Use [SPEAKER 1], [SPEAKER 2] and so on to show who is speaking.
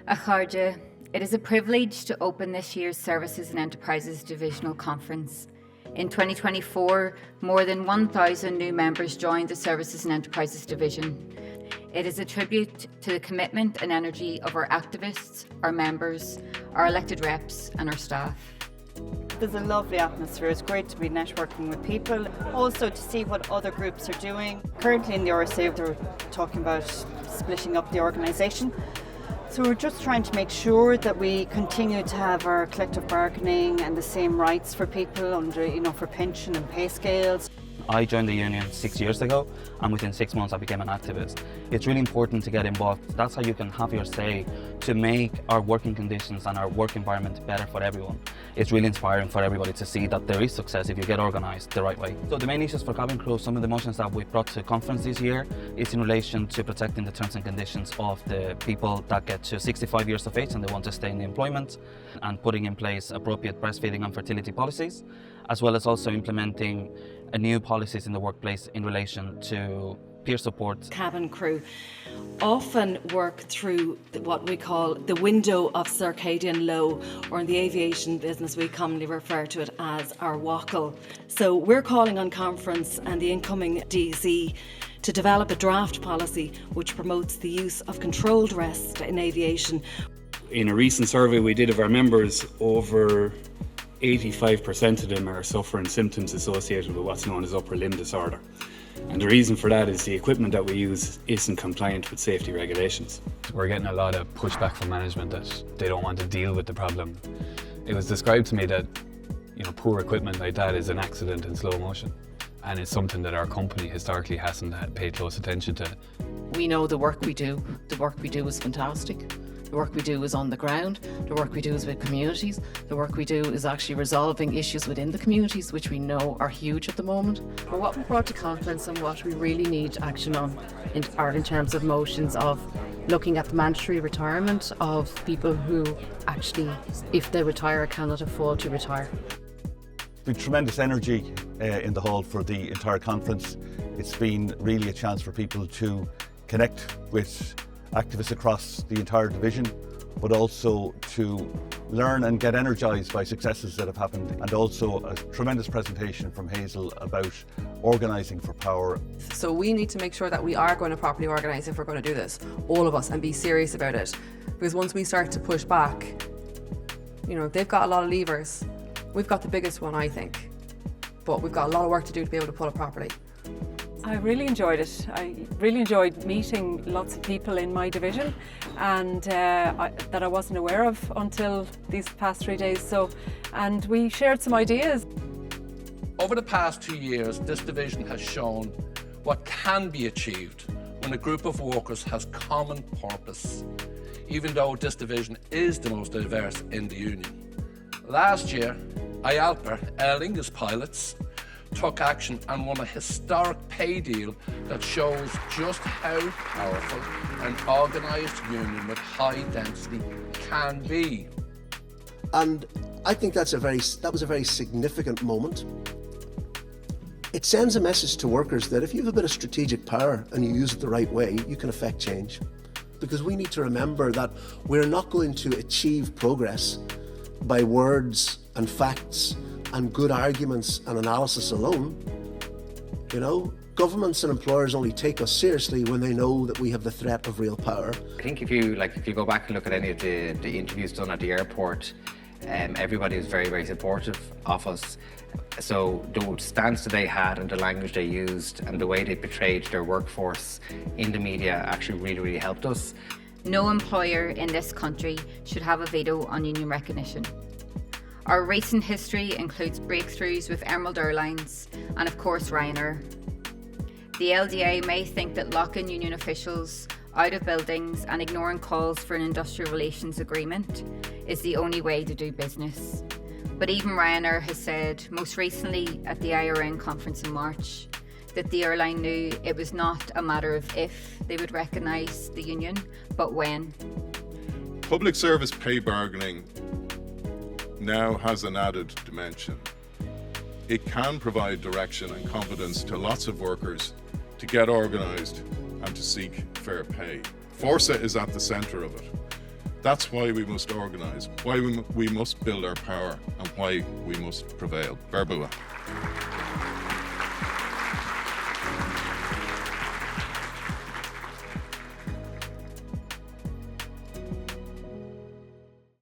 [SPEAKER 1] Acharja, it is a privilege to open this year's Services and Enterprises Divisional Conference. In 2024, more than 1,000 new members joined the Services and Enterprises Division. It is a tribute to the commitment and energy of our activists, our members, our elected reps and our staff.
[SPEAKER 2] There's a lovely atmosphere. It's great to be networking with people. Also to see what other groups are doing. Currently in the RSA, they're talking about splitting up the organisation. So we're just trying to make sure that we continue to have our collective bargaining and the same rights for people under, for pension and pay scales.
[SPEAKER 3] I joined the union 6 years ago, and within 6 months I became an activist. It's really important to get involved. That's how you can have your say to make our working conditions and our work environment better for everyone. It's really inspiring for everybody to see that there is success if you get organised the right way. So the main issues for cabin crew, some of the motions that we brought to the conference this year is in relation to protecting the terms and conditions of the people that get to 65 years of age and they want to stay in the employment, and putting in place appropriate breastfeeding and fertility policies, as well as also implementing new policies in the workplace in relation to peer support.
[SPEAKER 4] Cabin crew often work through what we call the window of circadian low, or in the aviation business we commonly refer to it as our WOCL. So we're calling on conference and the incoming DC to develop a draft policy which promotes the use of controlled rest in aviation.
[SPEAKER 5] In a recent survey we did of our members, over 85% of them are suffering symptoms associated with what's known as upper limb disorder. And the reason for that is the equipment that we use isn't compliant with safety regulations.
[SPEAKER 6] We're getting a lot of pushback from management that they don't want to deal with the problem. It was described to me that poor equipment like that is an accident in slow motion, and it's something that our company historically hasn't paid close attention to.
[SPEAKER 7] We know the work we do is fantastic. The work we do is on the ground, the work we do is with communities, the work we do is actually resolving issues within the communities, which we know are huge at the moment.
[SPEAKER 8] But what we brought to conference and what we really need action on are in terms of motions of looking at the mandatory retirement of people who actually, if they retire, cannot afford to retire.
[SPEAKER 9] There's been tremendous energy in the hall for the entire conference. It's been really a chance for people to connect with activists across the entire division, but also to learn and get energised by successes that have happened, and also a tremendous presentation from Hazel about organising for power.
[SPEAKER 10] So we need to make sure that we are going to properly organise if we're going to do this, all of us, and be serious about it. Because once we start to push back, they've got a lot of levers. We've got the biggest one, I think, but we've got a lot of work to do to be able to pull it properly.
[SPEAKER 11] I really enjoyed it. I really enjoyed meeting lots of people in my division, and that I wasn't aware of until these past 3 days. And we shared some ideas.
[SPEAKER 12] Over the past 2 years, this division has shown what can be achieved when a group of workers has common purpose, even though this division is the most diverse in the union. Last year, IALPA, Aer Lingus pilots, took action and won a historic pay deal that shows just how powerful an organised union with high density can be.
[SPEAKER 13] And I think that was a very significant moment. It sends a message to workers that if you have a bit of strategic power and you use it the right way, you can affect change. Because we need to remember that we're not going to achieve progress by words and facts and good arguments and analysis alone. Governments and employers only take us seriously when they know that we have the threat of real power.
[SPEAKER 14] I think if you go back and look at any of the interviews done at the airport, everybody was very, very supportive of us. So the stance that they had and the language they used and the way they portrayed their workforce in the media actually really, really helped us.
[SPEAKER 1] No employer in this country should have a veto on union recognition. Our recent history includes breakthroughs with Emerald Airlines and of course Ryanair. The LDA may think that locking union officials out of buildings and ignoring calls for an industrial relations agreement is the only way to do business. But even Ryanair has said, most recently at the IRN conference in March, that the airline knew it was not a matter of if they would recognise the union, but when.
[SPEAKER 15] Public service pay bargaining now has an added dimension. It can provide direction and confidence to lots of workers to get organised and to seek fair pay. Forsa is at the centre of it. That's why we must organise, why we must build our power, and why we must prevail. Verbua.